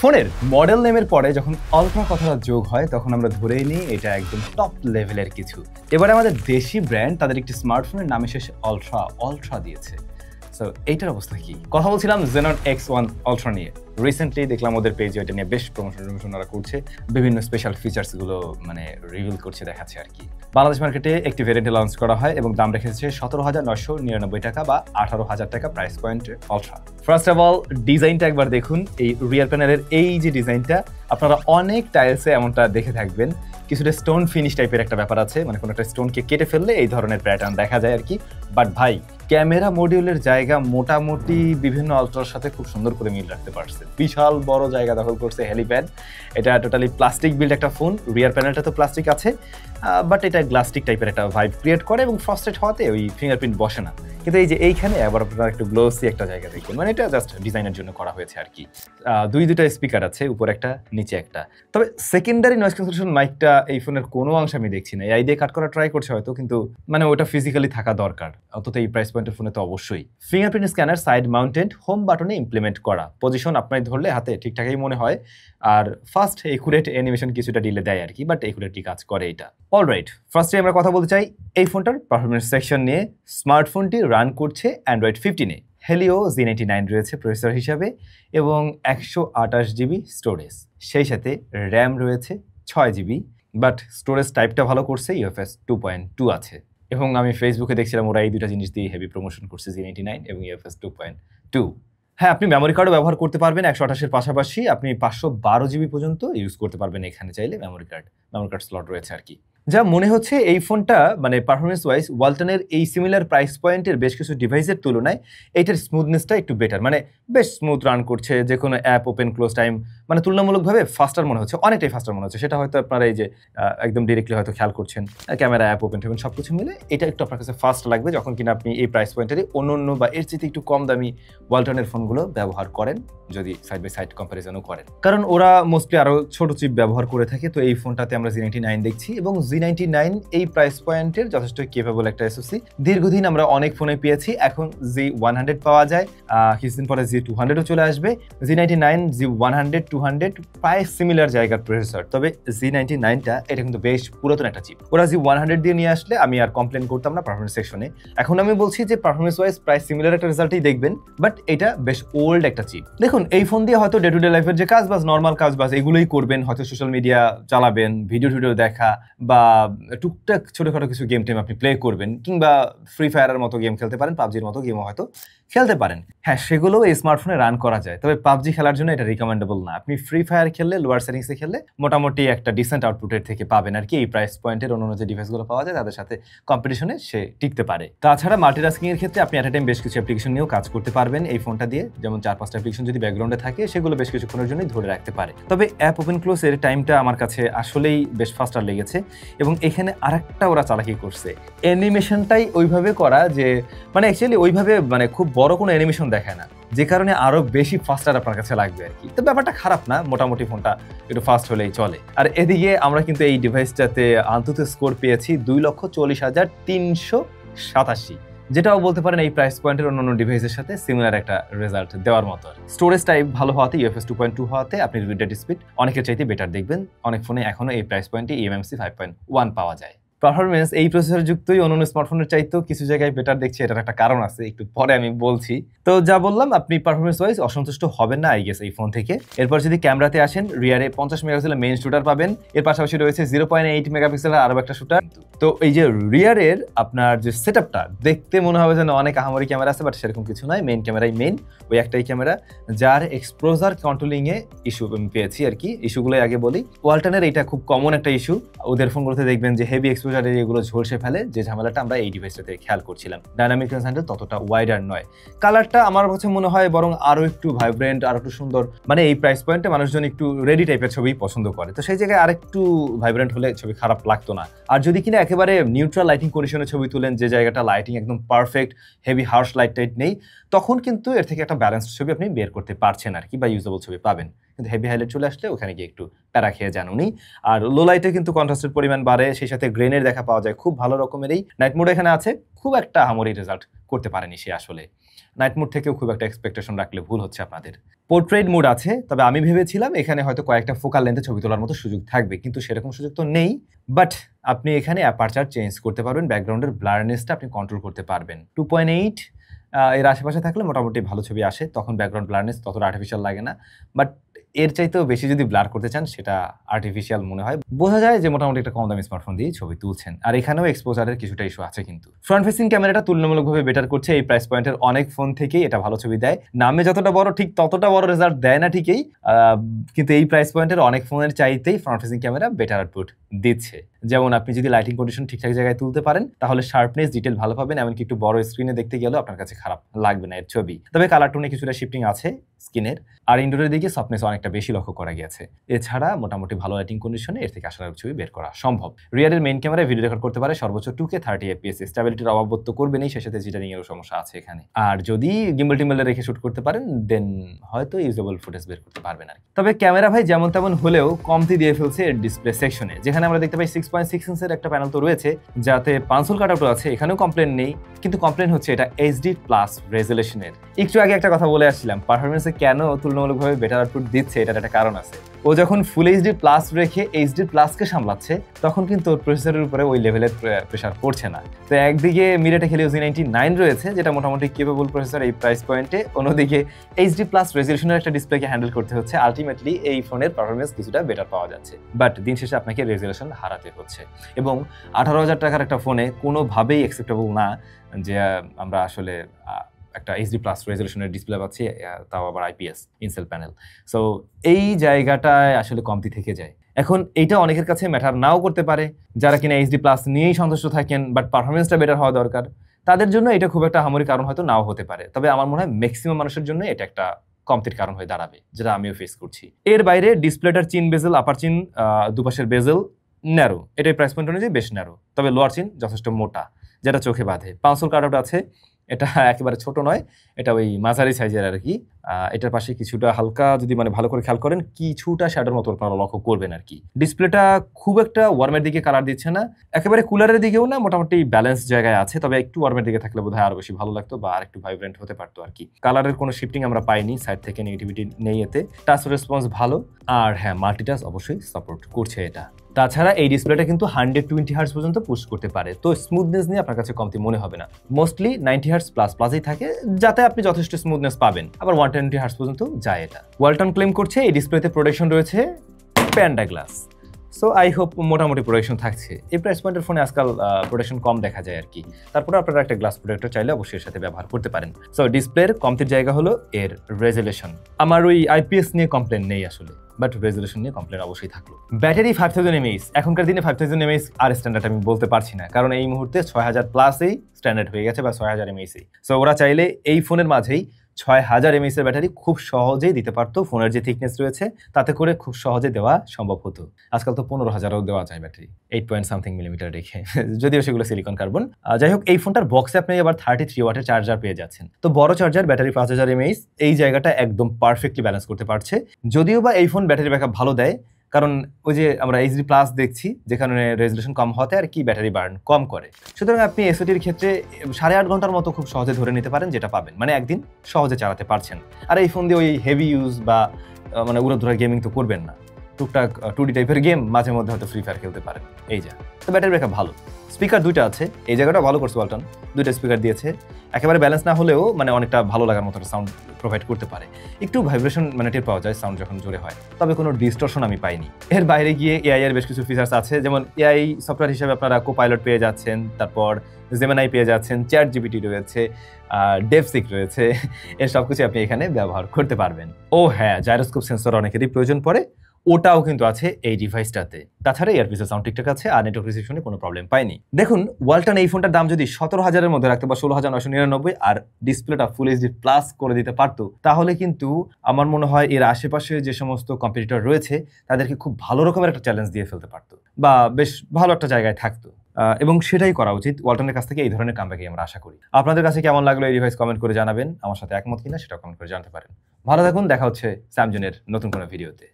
ফোনের মডেল নেমের পরে যখন আলট্রা কথাটা যোগ হয় তখন আমরা ধরেই নিই এটা একদম টপ লেভেলের কিছু। এবারে আমাদের দেশি ব্র্যান্ড তাদের একটি স্মার্টফোনের নামে শেষে আলট্রা দিয়েছে। সো এইটার অবস্থা কি? কথা বলছিলাম Xenon X1 Ultra নিয়ে। রিসেন্টলি দেখলাম ওদের পেজে এটা নিয়ে বেশ প্রমোশন ওরা করছে, বিভিন্ন স্পেশাল ফিচার্স গুলো মানে রিভিল করছে, দেখাচ্ছে আর কি। বাংলাদেশ মার্কেটে একটি ভেরিয়েন্টে লঞ্চ করা হয় এবং দাম রেখেছে 17,999 টাকা বা 18,000 টাকা প্রাইস পয়েন্টে আলট্রা। ফার্স্ট অফ অল ডিজাইনটা একবার দেখুন। এই রিয়ার প্যানেলের এই যে ডিজাইনটা, আপনারা অনেক টাইলসে এমনটা দেখে থাকবেন, কিছুটা স্টোন ফিনিশ টাইপের একটা ব্যাপার আছে, মানে কোনো একটা স্টোনকে কেটে ফেললে এই ধরনের প্যাটার্ন দেখা যায় আর কি। বাট ভাই, ক্যামেরা মডিউলের জায়গা মোটামুটি বিভিন্ন আলট্রার সাথে খুব সুন্দর করে মিল রাখতে পারছে। বিশাল বড় জায়গা দখল করছে হেলিপ্যাড। এটা টোটালি প্লাস্টিক বিল্ড একটা ফোন। রিয়ার প্যানেলটা তো প্লাস্টিক আছে, বাট এটা গ্লাস্টিক টাইপের একটা ভাইব ক্রিয়েট করে এবং ফ্রস্টেড হওয়াতে ওই ফিঙ্গারপ্রিন্ট বসে না। কিন্তু এই যে এইখানে আবার আপনারা একটু গ্লোসি একটা জায়গা দেখবেন, মানে এটা জাস্ট ডিজাইনের জন্য করা হয়েছে আর কি। দুইটা স্পিকার আছে, উপর একটা নিচে একটা। তবে সেকেন্ডারি নয়েজ ক্যান্সেলেশন মাইকটা এই ফোনের কোনো অংশ আমি দেখছি না। এই দিয়ে কাট করা ট্রাই করছে হয়তো, কিন্তু মানে ওটা ফিজিক্যালি থাকা দরকার, অন্তত এই প্রাইস পয়েন্টের ফোনে তো অবশ্যই। Fingerprint scanner side mounted home বাটনে ইমপ্লিমেন্ট করা, পজিশন আপনার ধরলে হাতে ঠিকঠাকই মনে হয়, আর ফাস্ট একুরেট অ্যানিমেশন কিছুটা ডিলে দেয় আর কি, বাট একুরেটলি কাজ করে এটা। অলরাইট, ফার্স্টে আমরা কথা বলতে চাই এই ফোনটার পারফরমেন্স সেকশন নিয়ে। স্মার্টফোনটি রান করছে অ্যান্ড্রয়েড 15-এ। হেলিও Z99 রয়েছে প্রসেসর হিসাবে এবং 128 জিবি স্টোরেজ, সেই সাথে র্যাম রয়েছে 6 জিবি। বাট স্টোরেজ টাইপটা ভালো করছে, UFS 2.2 আছে। এবং আমি ফেসবুকে দেখছিলাম ওরা এই দুটা জিনিস দিয়ে হেভি প্রমোশন করছে, Z99 এবং UFS 2.2। হ্যাঁ, আপনি মেমোরি কার্ডও ব্যবহার করতে পারবেন 128-এর পাশাপাশি আপনি 512 জিবি পর্যন্ত ইউজ করতে পারবেন এখানে চাইলে। মেমোরি কার্ড স্লট রয়েছে আর কি। যা মনে হচ্ছে এই ফোনটা মানে পারফরমেন্স ওয়াইজ ওয়ালটনের এই সিমিলার প্রাইস পয়েন্টের বেশ কিছু ডিভাইসের তুলনায় এইটার স্মুথনেসটা একটু বেটার, মানে বেশ স্মুথ রান করছে। যে কোনো অ্যাপ ওপেন ক্লোজ টাইম মানে তুলনামূলকভাবে ফাস্টার মনে হচ্ছে, অনেকটাই ফাস্টার মনে হচ্ছে। সেটা হয়তো আপনারা এই যে একদম ডিরেক্টলি হয়তো খেয়াল করছেন, ক্যামেরা অ্যাপ ওপেন টোপেন সব কিছু মিলে এটা একটু আপনার কাছে ফাস্ট লাগবে যখন কিনা আপনি এই প্রাইস পয়েন্টেরই অন্য বা এর চেয়ে একটু কম দামি ওয়ালটনের ফোনগুলো ব্যবহার করেন, যদি সাইড বাই সাইড কম্পারিজনও করেন। কারণ ওরা মোস্টলি আরও ছোট চিপ ব্যবহার করে থাকে। তো এই ফোনটাতে আমরা Z99 দেখছি এবং Z99 এই প্রাইস পয়েন্টের যথেষ্ট কেপেবল একটা SoC। দীর্ঘদিন আমরা অনেক ফোনে পেয়েছি, এখন Z100 পাওয়া যায়, কিছুদিন পরে Z200ও চলে আসবে। Z99, Z100, 200 প্রায় সিমিলার জায়গার প্রসেসর, তবে Z99টা এটা কিন্তু বেশ পুরাতন একটা চিপ। ওরা Z100 দিয়ে নিয়ে আসলে আমি আর কমপ্লেন করতাম না পারফরমেন্স সেকশনে। এখন আমি বলছি যে পারফরমেন্স ওয়াইজ প্রায় সিমিলার একটা রেজাল্টই দেখবেন, বাট এটা বেশ ওল্ড একটা চিপ। দেখুন, এই ফোন দিয়ে হয়তো ডে টু ডে লাইফের যে কাজবাজ, নর্মাল কাজবাজ এগুলোই করবেন, হয়তো সোশ্যাল মিডিয়া চালাবেন, ভিডিও দেখা বা টুকটাক ছোটখাটো কিছু গেম টেম আপনি প্লে করবেন, কিংবা ফ্রি ফায়ারের মতো গেম খেলতে পারেন, পাবজির মতো গেমও হয়তো খেলতে পারেন। হ্যাঁ, সেগুলো এই স্মার্টফোনে রান করা যায়, তবে পাবজি খেলার জন্য এটা রিকমেন্ডেবল না। আপনি ফ্রি ফায়ার খেললে লোয়ার সেটিংসে খেললে মোটামুটি একটা ডিসেন্ট আউটপুটের থেকে পাবেন আর কি। এই প্রাইস পয়েন্টের অন্য যে ডিভাইসগুলো পাওয়া যায় তাদের সাথে কম্পিটিশনে সে টিকতে পারে। তাছাড়া মাল্টিটাস্কিং এর ক্ষেত্রে আপনি অ্যাট এ টাইম বেশ কিছু অ্যাপ্লিকেশন নিয়েও কাজ করতে পারবেন এই ফোনটা দিয়ে, যেমন 4-5টা অ্যাপ্লিকেশন যদি ব্যাকগ্রাউন্ডে থাকে সেগুলো বেশ কিছুক্ষণের জন্যই ধরে রাখতে পারে। তবে অ্যাপ ওপেন ক্লোজের টাইমটা আমার কাছে আসলেই বেশ ফাস্টার লেগেছে এবং এখানে আরেকটা ওরা চালাকি করছে, অ্যানিমেশনটাই ওইভাবে করা যে মানে অ্যাকচুয়ালি ওইভাবে মানে খুব বড় কোনো অ্যানিমেশন দেখায় না, যে কারণে আরো বেশি ফাস্টার আপনার কাছে লাগবে আর কি। তো ব্যাপারটা খারাপ না, মোটামুটি ফোনটা একটু ফাস্ট হলেই চলে। আর এদিকে আমরা কিন্তু এই ডিভাইসটাতে আন্তত স্কোর পেয়েছি 2,40,387, যেটাও বলতে পারেন এই প্রাইস পয়েন্টের অন্যান্য ডিভাইসের সাথে সিমিলার একটা রেজাল্ট দেওয়ার মতো। স্টোরেজ টাইপ ভালো হওয়াতে, UFS 2.2 হওয়াতে আপনি রিড ডেটা স্পিড অনেকের চাইতে বেটার দেখবেন। অনেক ফোনে এখনো এই প্রাইস পয়েন্টে eMMC 5.1 পাওয়া যায়। পারফরমেন্স এই প্রসেসর যুক্তই অন্যান্য স্মার্টফোনের চাইতেও কিছু জায়গায় বেটার দেখছি, এটার একটা কারণ আছে, একটু পরে আমি বলছি। তো যা বললাম, আপনি পারফরমেন্স ওয়াইজ অসন্তুষ্ট হবেন না আই গেস এই ফোন থেকে। এরপর যদি ক্যামেরাতে আসেন, রিয়ারে 50 মেগাপিক্সেলের মেইন শুটার পাবেন, এর পাশাপাশি রয়েছে 0.8 মেগাপিক্সেলের আরও একটা শুটার। তো এই যে রিয়ারের আপনার যে সেটআপটা দেখতে মনে হবে যেন অনেক আহামরি ক্যামেরা আছে, বাট সেরকম কিছু নয়। মেইন ক্যামেরাই মেইন, ওই একটাই ক্যামেরা, যার এক্সপোজার কন্ট্রোলিংয়ে ইস্যু আমি পেয়েছি আর কি। ইস্যুগুলোই আগে বলি। ওয়ালটনের এইটা খুব কমন একটা ইস্যু, ওদের ফোনগুলোতে দেখবেন যে হেভি এক্সপোজার এরিয়াগুলো ঝলসে ফেলে, যে ঝামেলাটা আমরা এই ডিভাইসটাতে খেয়াল করছিলাম। ডাইনামিক রেঞ্জ হ্যান্ডেল ততটা ওয়াইডার নয়। কালারটা আমার কাছে মনে হয় বরং আরো একটু ভাইব্রেন্ট, আরো একটু সুন্দর, মানে এই প্রাইস পয়েন্টে মানুষজন একটু রেডি টাইপের ছবি পছন্দ করে, তো সেই জায়গায় আরেকটু ভাইব্রেন্ট হলে ছবি খারাপ লাগতো না। আর যদি কিনা একেবারে নিউট্রাল লাইটিং কন্ডিশনে ছবি তুলেন, যে জায়গাটা লাইটিং একদম পারফেক্ট, হেভি হার্শ লাইট টাইট নেই, তখন কিন্তু এর থেকে একটা ব্যালেন্সড ছবি আপনি বের করতে পারছেন আর কি, বা ইউজেবল ছবি পাবেন। কিন্তু হেভি হাইলাইট চলে আসলে ওখানে গিয়ে একটু প্যারা খেয়ে যান উনি। আর লো লাইটে কিন্তু কন্ট্রাস্টের পরিমাণ বাড়ে, সেই সাথে গ্রেনের দেখা পাওয়া যায় খুব ভালো রকমেরই। নাইট মোড এখানে আছে, খুব একটা আহামরি রেজাল্ট করতে পারেনি সে আসলে। নাইট মোড থেকেও খুব একটা এক্সপেকটেশন রাখলে ভুল হচ্ছে আপনাদের। পোর্ট্রেট মোড আছে, তবে আমি ভেবেছিলাম এখানে হয়তো কয়েকটা ফোকাল লেন্থে ছবি তোলার মতো সুযোগ থাকবে, কিন্তু সেরকম সুযোগ তো নেই। বাট আপনি এখানে অ্যাপারচার চেঞ্জ করতে পারবেন, ব্যাকগ্রাউন্ডের ব্লারনেসটা আপনি কন্ট্রোল করতে পারবেন। 2.8 এর আশেপাশে থাকলে মোটামুটি ভালো ছবি আসে, তখন ব্যাকগ্রাউন্ড ব্লারনেস ততটা আর্টিফিশিয়াল লাগে না। বাট এর চাইতেও বেশি যদি ব্লার করতে চান সেটা আর্টিফিশিয়াল মনে হয়। বোঝা যায় যে মোটামুটি একটা কম দামি স্মার্টফোন দিয়ে ছবি তুলছেন। আর এখানেও এক্সপোজারের কিছুটা ইস্যু আছে, কিন্তু ফ্রন্ট ফেসিং ক্যামেরাটা তুলনামূলকভাবে বেটার করছে। এই প্রাইস পয়েন্টের অনেক ফোন থেকেই এটা ভালো ছবি দেয়। নামে যতটা বড় ঠিক ততটা বড় রেজাল্ট দেয় না ঠিকই, কিন্তু এই প্রাইস পয়েন্টের অনেক ফোনের চাইতেই front facing camera better output দিচ্ছে। যেমন আপনি যদি লাইটিং কন্ডিশন ঠিকঠাক জায়গায় তুলতে পারেন তাহলে শার্পনেস, ডিটেল ভালো পাবেন, এমনকি একটু বড় স্ক্রিনে দেখতে গেলেও আপনার কাছে খারাপ লাগবে না এর ছবি। তবে কালার টোনে কিছুটা শিফটিং আছে স্কিনের, আর ইনডোরের দিকে সফটনেস অনেকটা বেশি লক্ষ্য করা গেছে। এছাড়া মোটামুটি ভালো লাইটিং কন্ডিশনে এর থেকে আসার ছবি বের করা সম্ভব। রিয়ারের মেইন ক্যামেরায় ভিডিও রেকর্ড করতে পারে সর্বোচ্চ 2K 30 FPS। স্টেবিলিটির অভাব বোধ তো করবেনই, সেই সাথে জিটারিং এরও সমস্যা আছে এখানে। আর যদি গিম্বল টিম্বলে রেখে শুট করতে পারেন দেন হয়তো ইউজেবল ফুটেজ বের করতে পারবেন আর। তবে ক্যামেরা ভাই যেমন তেমন হলেও কমতি দিয়ে ফেলছে এর ডিসপ্লে সেকশনে, যেখানে আমরা দেখতে পাই 6.6 ইঞ্চের একটা প্যানেল তো রয়েছে, যাতে পাঁচল কাটআউট আছে, এখানেও কমপ্লেন নেই। কিন্তু কমপ্লেন হচ্ছে এটা HD+ রেজুলেশনের। একটু আগে একটা কথা বলে আসছিলাম, পারফরমেন্সে কেন তুলনামূলকভাবে বেটার আউটপুট দিচ্ছে, এটার একটা কারণ আছে। ও যখন ফুল HD+ রেখে HD+কে সামলাচ্ছে তখন কিন্তু ওর প্রসেসরের উপরে ওই লেভেলের প্রেশার পড়ছে না। তো একদিকে মিডিয়াটেক হেলিও Z99 রয়েছে, যেটা মোটামুটি কেপেবল প্রসেসর এই প্রাইস পয়েন্টে, অন্যদিকে HD+ রেজুলেশনের একটা ডিসপ্লেকে হ্যান্ডেল করতে হচ্ছে। আলটিমেটলি এই ফোনের পারফরমেন্স কিছুটা বেটার পাওয়া যাচ্ছে, বাট দিন শেষে আপনাকে রেজুলেশন হারাতে হচ্ছে। এবং 18,000 টাকার একটা ফোনে কোনোভাবেই অ্যাকসেপ্টেবল না যে আমরা আসলে একটা HD+ রেজুলেশনের ডিসপ্লে পাচ্ছি, তাও আবার IPS ইনসেল প্যানেল। সো এই জায়গাটায় আসলে কমতি থেকে যায়। এখন এইটা অনেকের কাছে ম্যাটার নাও করতে পারে, যারা কিনা HD+ নিয়েই সন্তুষ্ট থাকেন বাট পারফরমেন্সটা বেটার হওয়া দরকার, তাদের জন্য এটা খুব একটা হামরি কারণ হয়তো নাও হতে পারে। তবে আমার মনে হয় ম্যাক্সিমাম মানুষের জন্য এটা একটা কমতির কারণ হয়ে দাঁড়াবে, যেটা আমিও ফেস করছি। এর বাইরে ডিসপ্লেটার চিন বেজেল, আপার চিন, দুপাশের বেজেল ন্যারো, এটাই প্রাইস পয়েন্ট অনুযায়ী বেশ ন্যারো। তবে লোয়ার চিন যথেষ্ট মোটা, যেটা চোখে বাঁধে। পাঁচল কাটআউট আছে, এটা একেবারে ছোট নয়, এটা ওই মাঝারি সাইজের আর কি। এটার পাশে কিছুটা হালকা, যদি মানে ভালো করে খেয়াল করেন, কিছুটা শ্যাডোর মতো আপনারা লক্ষ্য করবেন আর কি। ডিসপ্লেটা খুব একটা ওয়ার্মের দিকে কালার দিচ্ছে না, একেবারে কুলারের দিকেও না, মোটামুটি ব্যালেন্স জায়গায় আছে। তবে একটু ওয়ার্মের দিকে থাকলে বোধহয় আরো বেশি ভালো লাগতো বা আর একটু ভাইব্রেন্ট হতে পারতো আর কি। কালারের কোনো শিফটিং আমরা পাইনি, সাইড থেকে নেগেটিভিটি নেই এতে। টাচ রেসপন্স ভালো, আর হ্যাঁ মাল্টিটাচ অবশ্যই সাপোর্ট করছে এটা। তাছাড়া এই ডিসপ্লেটা কিন্তু 120 হার্টজ পর্যন্ত পুশ করতে পারে, তো স্মুথনেস নিয়ে আপনার কাছে কমতি মনে হবে না। মোস্টলি 90 হার্টজ প্লাসই থাকে, যাতে আপনি যথেষ্ট স্মুথনেস পাবেন। আবার 120 হার্টজ পর্যন্ত যায় এটা। ওয়ালটন ক্লেম করছে এই ডিসপ্লেতে প্রোটেকশন রয়েছে panda glass. So I hope মোটামুটি প্রোটেকশন থাকছে। এই প্রাইস পয়েন্টের ফোনে আজকাল প্রোটেকশন কম দেখা যায় আর কি। তারপরে আপনারা একটা গ্লাস প্রোটেক্টর চাইলে অবশ্যই এর সাথে ব্যবহার করতে পারেন। সো ডিসপ্লের কমতির জায়গা হলো এর রেজুলেশন। আমার ওই IPS নিয়ে কমপ্লেন নেই আসলে, বাট রেজুলেশন নিয়ে কমপ্লেন অবশ্যই থাকলো। ব্যাটারি 5000 mAh, এখনকার দিনে 5000 mAh আর স্ট্যান্ডার্ড আমি বলতে পারছি না, কারণ এই মুহূর্তে 6000+এই স্ট্যান্ডার্ড হয়ে গেছে, বা 6000 mAh। সো ওরা চাইলে এই ফোনের মাঝেই 6000 mAh এর ব্যাটারি খুব সহজেই দিতে পারতো। ফোনের যে থিকনেস রয়েছে তাতে করে খুব সহজে দেওয়া সম্ভব হতো। আজকাল তো 15,000ও দেওয়া যায় ব্যাটারি, 8.something মিলিমিটার রেখে, যদিও সেগুলো সিলিকন কার্বন। যাই হোক, এই ফোনটার বক্সে আপনি আবার 33 ওয়াটের চার্জার পেয়ে যাচ্ছেন। তো বড় চার্জার, ব্যাটারি 5000 mAh, এই জায়গাটা একদম পারফেক্টলি ব্যালেন্স করতে পারছে। যদিও বা এই ফোন ব্যাটারি ব্যাকআপ ভালো দেয়, কারণ ওই যে আমরা HD+ দেখছি, যেখানে রেজুলেশন কম হতে আর কি ব্যাটারি বার্ন কম করে। সুতরাং আপনি SOTর ক্ষেত্রে 8.5 ঘন্টার মতো খুব সহজে ধরে নিতে পারেন, যেটা পাবেন মানে একদিন সহজে চালাতে পারছেন। আর এই ফোন দিয়ে ওই হেভি ইউজ বা মানে উড়োধুরা গেমিং তো করবেন না। টুকটাক 2D টাইপের গেম মাঝে মধ্যে হয়তো ফ্রি ফায়ার খেলতে পারেন। এই যা, তো ব্যাটারি ব্যাকআপ ভালো। স্পিকার দুইটা আছে, এই জায়গাটা ভালো করছে ওয়ালটন, দুইটা স্পিকার দিয়েছে। একেবারে ব্যালেন্স না হলেও মানে অনেকটা ভালো লাগার মতো সাউন্ড প্রোভাইড করতে পারে। একটু ভাইব্রেশন মানে টের পাওয়া যায় সাউন্ড যখন জোরে হয়, তবে কোনো ডিস্টরশন আমি পাইনি। এর বাইরে গিয়ে AI এর বেশ কিছু ফিচার্স আছে, যেমন AI সফটওয়্যার হিসেবে আপনারা কোপাইলট পেয়ে যাচ্ছেন, তারপর জেমিনাই পেয়ে যাচ্ছেন, ChatGPT রয়েছে, ডেপসিক রয়েছে, এর সব কিছু আপনি এখানে ব্যবহার করতে পারবেন। ও হ্যাঁ, জাইরোস্কোপ সেন্সর অনেকেরই প্রয়োজন পড়ে, ওটাও কিন্তু আছে এই ডিভাইসটাতে। তাছাড়া ইয়ারপিসের সাউন্ড ঠিকঠাক আছে, আর নেটওয়ার্ক রিসেপশনে কোনো প্রবলেম পাইনি। দেখুন, ওয়ালটন এই ফোনটার দাম যদি 17,000-এর মধ্যে রাখতো বা 16,999, আর ডিসপ্লেটা ফুল HD+ করে দিতে পারতো, তাহলে কিন্তু আমার মনে হয় এর আশেপাশে যে সমস্ত কম্পিটিটর রয়েছে তাদেরকে খুব ভালো রকমের একটা চ্যালেঞ্জ দিয়ে ফেলতে পারতো, বা বেশ ভালো একটা জায়গায় থাকতো। এবং সেটাই করা উচিত। ওয়ালটনের কাছ থেকে এই ধরনের কামব্যাকই আমরা আশা করি। আপনাদের কাছে কেমন লাগলো এই ডিভাইস কমেন্ট করে জানাবেন। আমার সাথে একমত কিনা সেটা কমেন্ট করে জানতে পারেন। ভালো থাকুন, দেখা হচ্ছে স্যামসংয়ের নতুন কোনো ভিডিওতে।